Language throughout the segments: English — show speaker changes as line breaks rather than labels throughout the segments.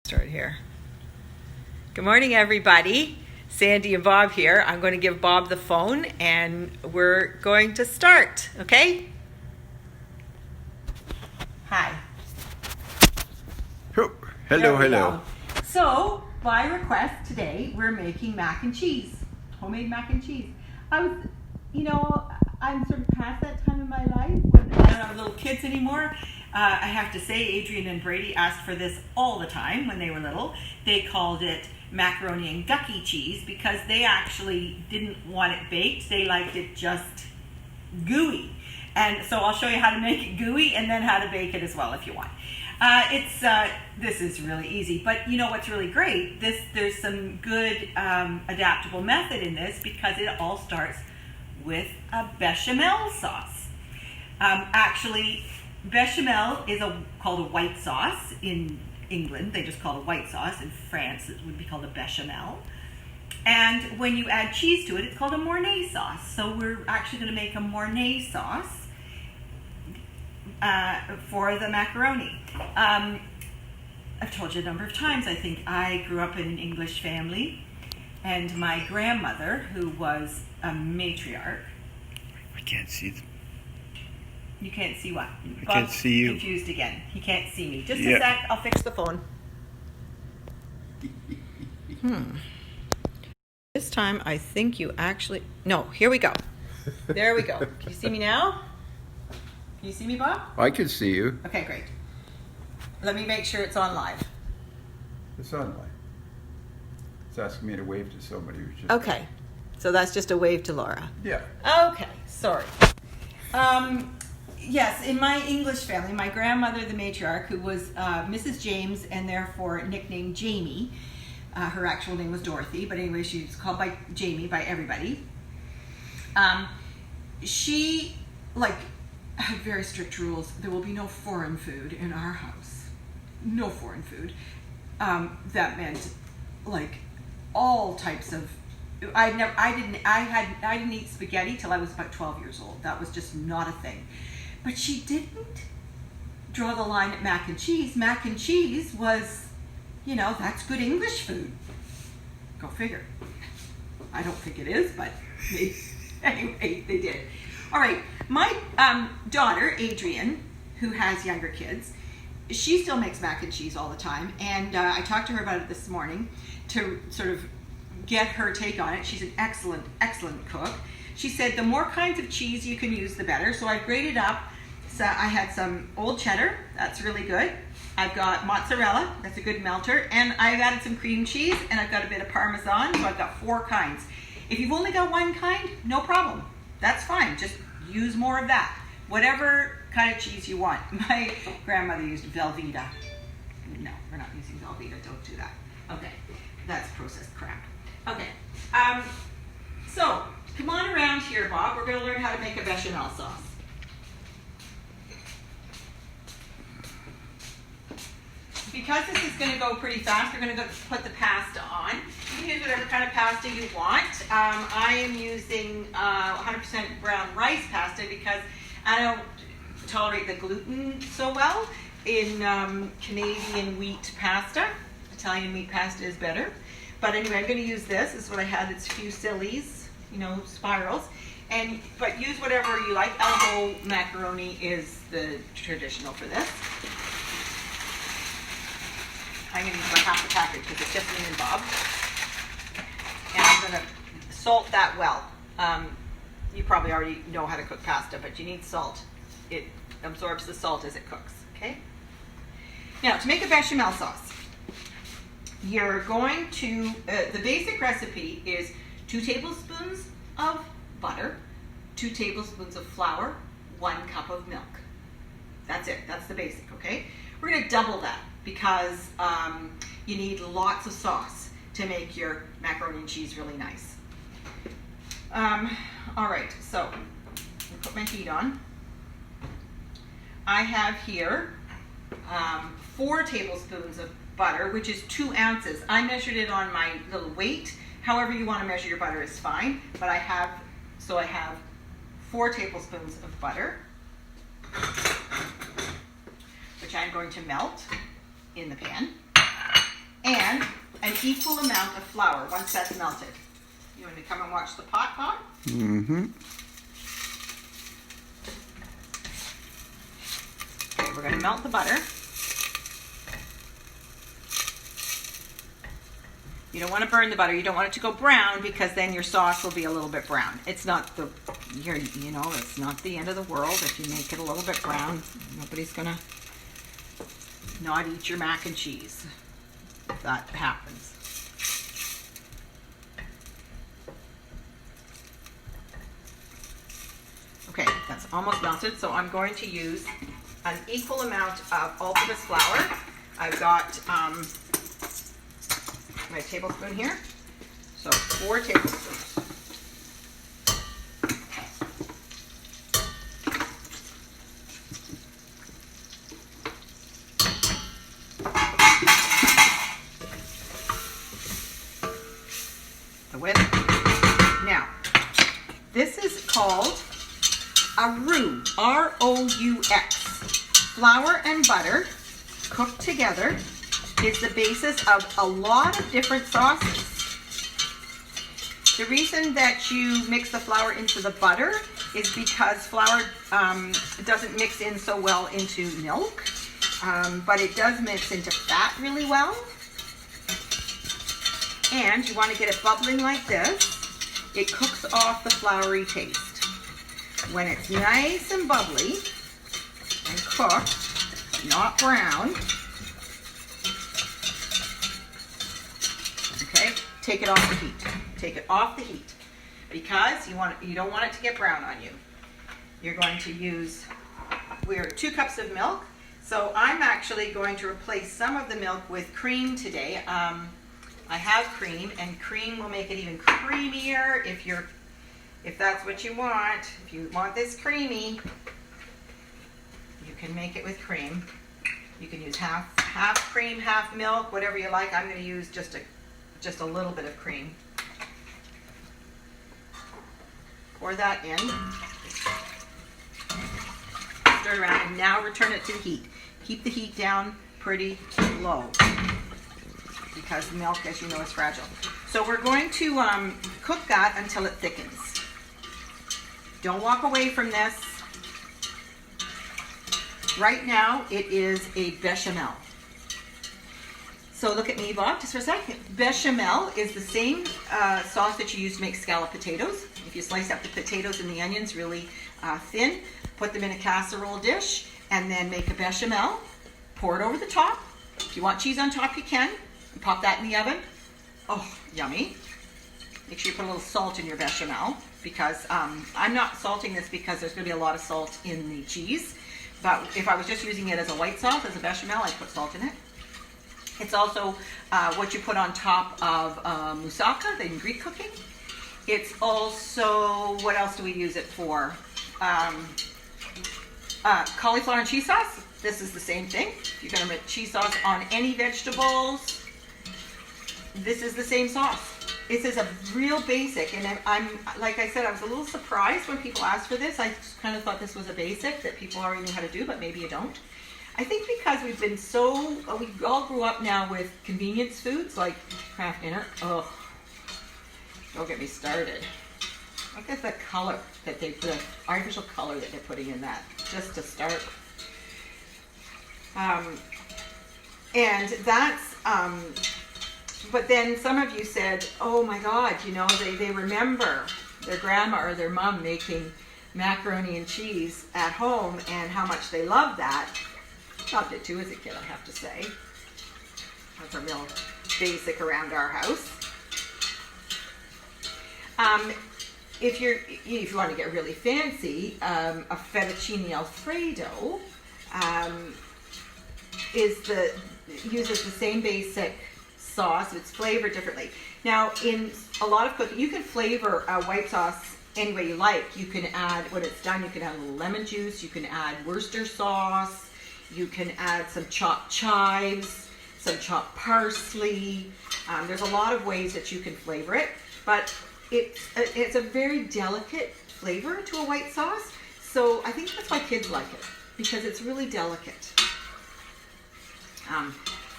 Start here. Good morning, everybody. Sandy and Bob here. I'm going to give Bob the phone and we're going to start, okay? Hi.
Oh,
There
hello,
we
hello.
go. So, by request today, we're making mac and cheese. Homemade mac and cheese. I'm sort of past that time in my life when I don't have little kids anymore. I have to say, Adrian and Brady asked for this all the time when they were little. They called it macaroni and gucky cheese because they actually didn't want it baked. They liked it just gooey. And so I'll show you how to make it gooey and then how to bake it as well if you want. This is really easy, but you know what's really great? There's some good adaptable method in this because it all starts with a bechamel sauce. Actually, bechamel is called a white sauce in England. They just call it white sauce. In France, it would be called a bechamel. And when you add cheese to it, it's called a Mornay sauce. So we're actually going to make a Mornay sauce for the macaroni. I've told you a number of times, I think I grew up in an English family, and my grandmother, who was a matriarch.
I can't see them.
You can't see what?
I can't see you.
Confused again. He can't see me. Just a sec, I'll fix the phone. This time I think you actually, no, here we go. There we go. Can you see me now? Can you see me, Bob?
I can see you.
Okay, great. Let me make sure it's on live.
It's on live. It's asking me to wave to somebody who's just...
Okay, so that's just a wave to Laura.
Yeah.
Okay, sorry. Yes, in my English family, my grandmother, the matriarch, who was Mrs. James and therefore nicknamed Jamie, her actual name was Dorothy, but anyway, she was called by Jamie by everybody. She, had very strict rules. There will be no foreign food in our house. No foreign food. That meant, all types of... I didn't eat spaghetti till I was about 12 years old. That was just not a thing. But she didn't draw the line at mac and cheese. Mac and cheese was, that's good English food. Go figure. I don't think it is, but anyway, they did. All right, my daughter, Adrian, who has younger kids, she still makes mac and cheese all the time. And I talked to her about it this morning to sort of get her take on it. She's an excellent, excellent cook. She said the more kinds of cheese you can use, the better. So I grated up. So I had some old cheddar. That's really good. I've got mozzarella. That's a good melter. And I've added some cream cheese. And I've got a bit of Parmesan. So I've got 4 kinds. If you've only got 1 kind, no problem. That's fine. Just use more of that. Whatever kind of cheese you want. My grandmother used Velveeta. No, we're not using Velveeta. Don't do that. Okay. That's processed crap. Okay. So, come on around here, Bob. We're going to learn how to make a bechamel sauce. Because this is going to go pretty fast, we're going to put the pasta on. You can use whatever kind of pasta you want. I am using 100% brown rice pasta because I don't tolerate the gluten so well in Canadian wheat pasta. Italian wheat pasta is better. But anyway, I'm going to use this. This is what I had. It's fusillis, spirals. But use whatever you like. Elbow macaroni is the traditional for this. I'm going to use about half the package because it's just me and Bob. And I'm going to salt that well. You probably already know how to cook pasta, but you need salt. It absorbs the salt as it cooks, okay? Now, to make a bechamel sauce, you're going to, the basic recipe is 2 tablespoons of butter, 2 tablespoons of flour, 1 cup of milk. That's it. That's the basic, okay? We're going to double that because you need lots of sauce to make your macaroni and cheese really nice. All right, so I'm going to put my heat on. I have here 4 tablespoons of butter, which is 2 ounces. I measured it on my little weight. However you want to measure your butter is fine, but I have 4 tablespoons of butter, which I'm going to melt in the pan.
equal amount of flour once that's melted. You want to come and watch the pot, Bob?
Mm-hmm.
Okay, we're going to melt the butter. You don't want to burn the butter. You don't want it to go brown because then your sauce will be a little bit brown. It's not the, it's not the end of the world if you make it a little bit brown. Nobody's going to not eat your mac and cheese if that happens. Okay, that's almost melted, so I'm going to use an equal amount of all-purpose flour. I've got my tablespoon here, so 4 tablespoons. The width. Now, this is called a roux, R-O-U-X. Flour and butter cooked together is the basis of a lot of different sauces. The reason that you mix the flour into the butter is because flour doesn't mix in so well into milk, but it does mix into fat really well. And you want to get it bubbling like this. It cooks off the floury taste. When it's nice and bubbly and cooked, not brown, okay, take it off the heat. Take it off the heat because you don't want it to get brown on you. You're going to use, we're 2 cups of milk, so I'm actually going to replace some of the milk with cream today. I have cream, and cream will make it even creamier if that's what you want. If you want this creamy, you can make it with cream. You can use half cream, half milk, whatever you like. I'm going to use just a little bit of cream. Pour that in. Stir it around, and now return it to the heat. Keep the heat down pretty low because milk, as you know, is fragile. So we're going to cook that until it thickens. Don't walk away from this. Right now, it is a bechamel. So look at me, Bob, just for a second. Bechamel is the same sauce that you use to make scalloped potatoes. If you slice up the potatoes and the onions really thin, put them in a casserole dish, and then make a bechamel. Pour it over the top. If you want cheese on top, you can. And pop that in the oven. Oh, yummy. Make sure you put a little salt in your bechamel because I'm not salting this because there's going to be a lot of salt in the cheese. But if I was just using it as a white sauce, as a bechamel, I'd put salt in it. It's also what you put on top of moussaka, the Greek cooking. It's also, what else do we use it for? Cauliflower and cheese sauce. This is the same thing. You're going to make cheese sauce on any vegetables. This is the same sauce. This is a real basic, and I'm like I said, I was a little surprised when people asked for this. I kind of thought this was a basic that people already knew how to do, but maybe you don't. I think because we've been we all grew up now with convenience foods like Kraft Dinner. Oh, don't get me started. Look at the color that they put, artificial color that they're putting in that, just to start. And that's, but then some of you said, oh my God, they remember their grandma or their mom making macaroni and cheese at home and how much they loved that. Loved it too as a kid, I have to say. That's a real basic around our house. If you want to get really fancy, a fettuccine Alfredo uses the same basic sauce. It's flavored differently. Now, in a lot of cooking, you can flavor a white sauce any way you like. You can add, when it's done, you can add a little lemon juice. You can add Worcester sauce. You can add some chopped chives, some chopped parsley. There's a lot of ways that you can flavor it, but it's a very delicate flavor to a white sauce. So I think that's why kids like it, because it's really delicate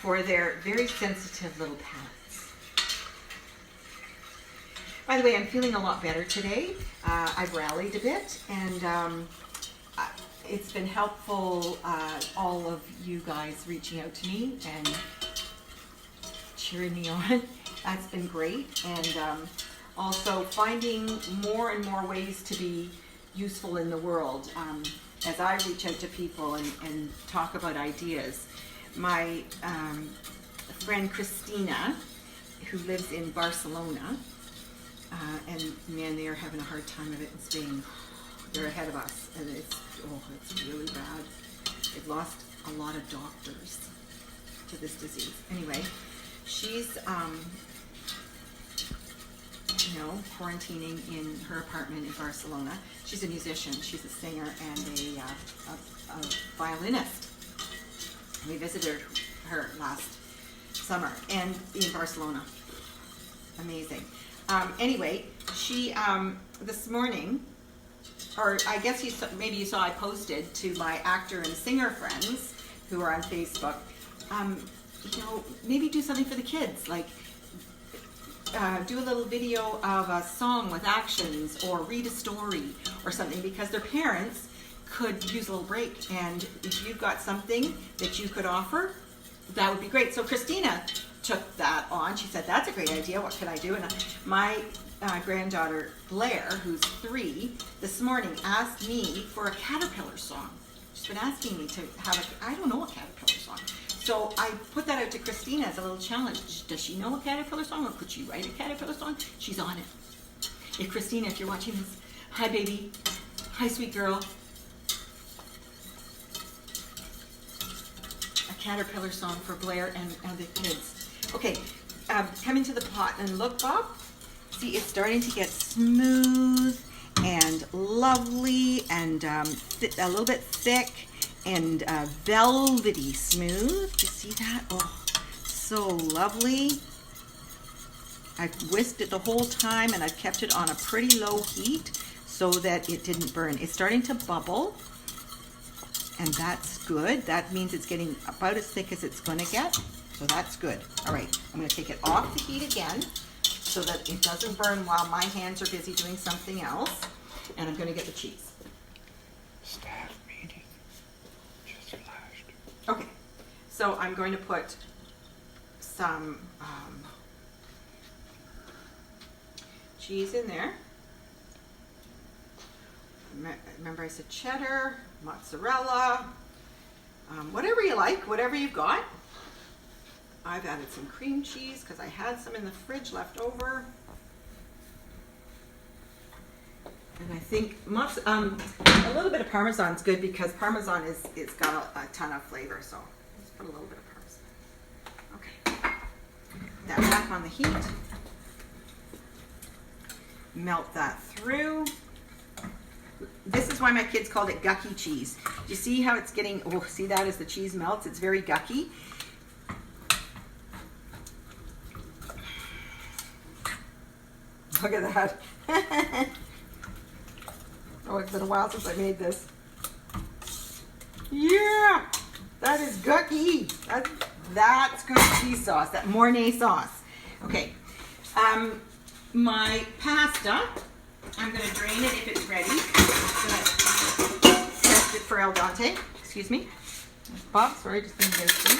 for their very sensitive little palates. By the way, I'm feeling a lot better today. I've rallied a bit, and it's been helpful, all of you guys reaching out to me and cheering me on. That's been great. And also finding more and more ways to be useful in the world as I reach out to people and talk about ideas. My friend Christina, who lives in Barcelona, and man, they are having a hard time of it in Spain. They're ahead of us, and it's really bad. They've lost a lot of doctors to this disease. Anyway, she's quarantining in her apartment in Barcelona. She's a musician. She's a singer and a violinist. We visited her last summer and in Barcelona. Amazing. Anyway, she this morning, or I guess maybe you saw I posted to my actor and singer friends who are on Facebook. Maybe do something for the kids, like do a little video of a song with actions, or read a story or something, because their parents could use a little break. And if you've got something that you could offer, that would be great. So Christina took that on. She said, that's a great idea. What can I do? And my granddaughter Blair, who's 3, this morning asked me for a Caterpillar song. She's been asking me to have I don't know a Caterpillar song. So I put that out to Christina as a little challenge. Does she know a Caterpillar song, or could she write a Caterpillar song? She's on it. If Christina, if you're watching this, hi baby, hi sweet girl. A Caterpillar song for Blair and the kids. Okay, come into the pot and look, Bob. See, it's starting to get smooth and lovely and a little bit thick and velvety smooth. You see that? Oh, so lovely. I've whisked it the whole time, and I've kept it on a pretty low heat so that it didn't burn. It's starting to bubble, and that's good. That means it's getting about as thick as it's going to get, so that's good. All right, I'm going to take it off the heat again so that it doesn't burn while my hands are busy doing something else, and I'm going to get the cheese.
Staff meeting just flashed.
Okay, so I'm going to put some cheese in there. Remember I said cheddar, mozzarella, whatever you like, whatever you've got. I've added some cream cheese because I had some in the fridge left over. And I think a little bit of Parmesan is good, because Parmesan it's got a ton of flavor. So let's put a little bit of Parmesan. Okay, that back on the heat. Melt that through. This is why my kids called it gucky cheese. Do you see how it's getting? Oh, see that as the cheese melts, it's very gucky. Look at that. Oh, it's been a while since I made this. Yeah, that is gucky. That's good cheese sauce, that Mornay sauce. Okay, my pasta, I'm going to drain it if it's ready. I'm going to test it for al dente. Excuse me. Bob, sorry, just didn't get a spoon.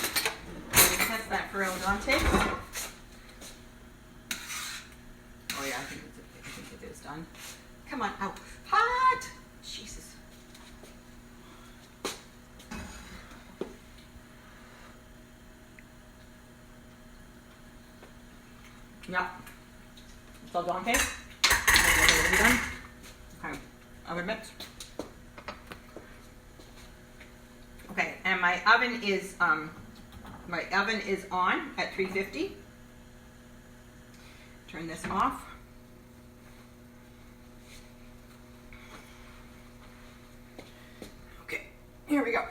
Test that for al dente. Oh yeah, I think it is done. Come on, out. Hot! Jesus. Yeah. It's all done, okay? Done. Okay. Oven mitts. Okay, and my oven is on at 350. Turn this off. Okay, here we go.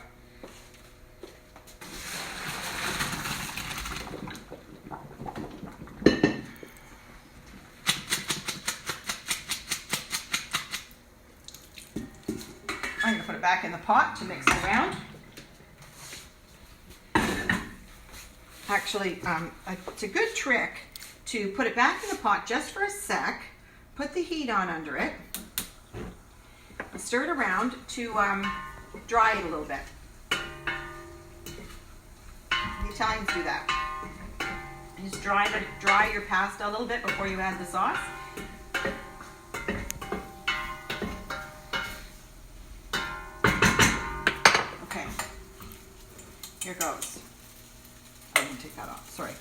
I'm going to put it back in the pot to mix it around. Actually, it's a good trick to put it back in the pot just for a sec put the heat on under it. Stir it around to dry it a little bit. The Italians do that. Just dry your pasta a little bit before you add the sauce. Okay, here goes. I'm gonna take that off. Sorry,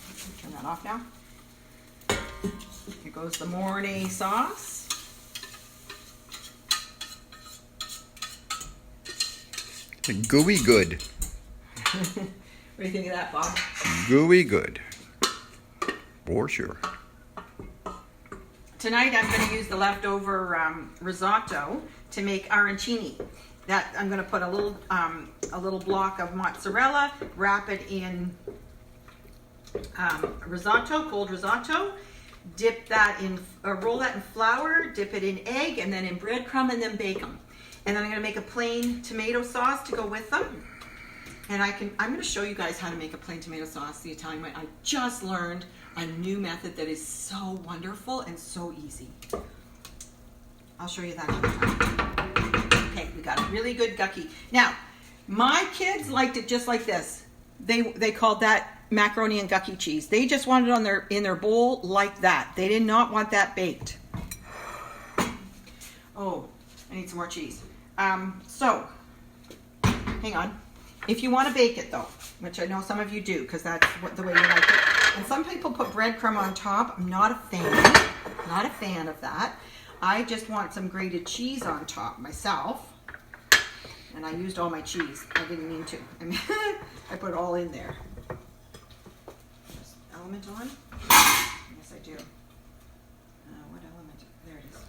turn that off now. Here goes the Mornay sauce.
Gooey good.
What do you think of that, Bob?
Gooey good. For sure.
Tonight I'm going to use the leftover risotto to make arancini. That I'm going to put a little block of mozzarella, wrap it in risotto, cold risotto, dip that in, roll that in flour, dip it in egg, and then in breadcrumb, and then bake them. And then I'm going to make a plain tomato sauce to go with them. And I'm going to show you guys how to make a plain tomato sauce the Italian way. I just learned a new method that is so wonderful and so easy. I'll show you that another time. Okay, we got a really good gucky. Now, my kids liked it just like this. They called that macaroni and gucky cheese. They just wanted it in their bowl like that. They did not want that baked. Oh, I need some more cheese. So, hang on. If you want to bake it though, which I know some of you do because that's the way you like it. And some people put breadcrumb on top. I'm not a fan of that. I just want some grated cheese on top myself. And I used all my cheese. I didn't mean to. I mean, I put it all in there. Element on? Yes, I do. What element? There it is.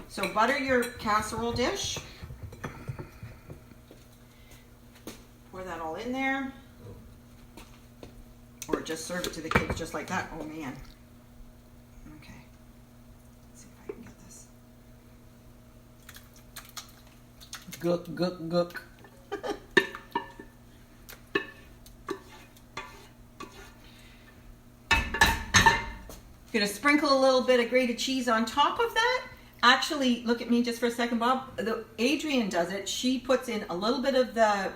So butter your casserole dish. Pour that all in there. Or just serve it to the kids just like that. Oh man. Okay. Let's see if I can get this. Gook, gook, gook. Gonna sprinkle a little bit of grated cheese on top of that. Actually, look at me just for a second, Bob. Adrienne does it. She puts in a little bit of the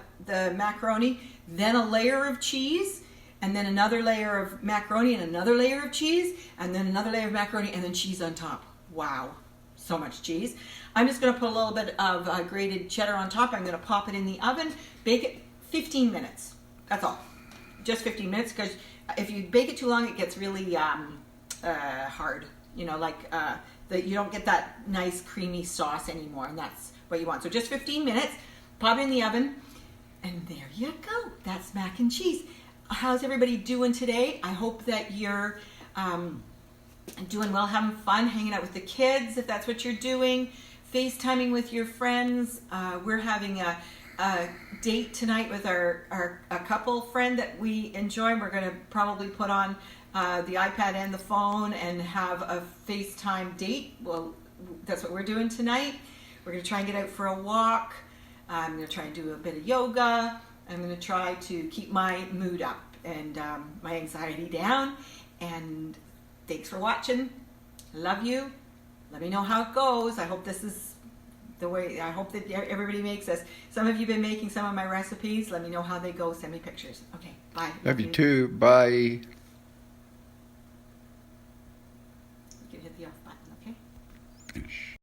macaroni, then a layer of cheese, and then another layer of macaroni, and another layer of cheese, and then another layer of macaroni, and then cheese on top. Wow, so much cheese. I'm just gonna put a little bit of grated cheddar on top. I'm gonna pop it in the oven, bake it 15 minutes. That's all, just 15 minutes, because if you bake it too long, it gets really hard. You know, like you don't get that nice creamy sauce anymore, and that's what you want. So just 15 minutes, pop it in the oven, and there you go. That's mac and cheese. How's everybody doing today? I hope that you're doing well, having fun, hanging out with the kids, if that's what you're doing, FaceTiming with your friends. We're having a date tonight with a couple friend that we enjoy. We're going to probably put on the iPad and the phone and have a FaceTime date. Well, that's what we're doing tonight. We're going to try and get out for a walk. I'm going to try and do a bit of yoga. I'm going to try to keep my mood up and my anxiety down. And thanks for watching. Love you. Let me know how it goes. I hope this is the way, I hope that everybody makes this. Some of you have been making some of my recipes. Let me know how they go. Send me pictures. Okay, bye.
Love you too. Bye.
You can hit the off button.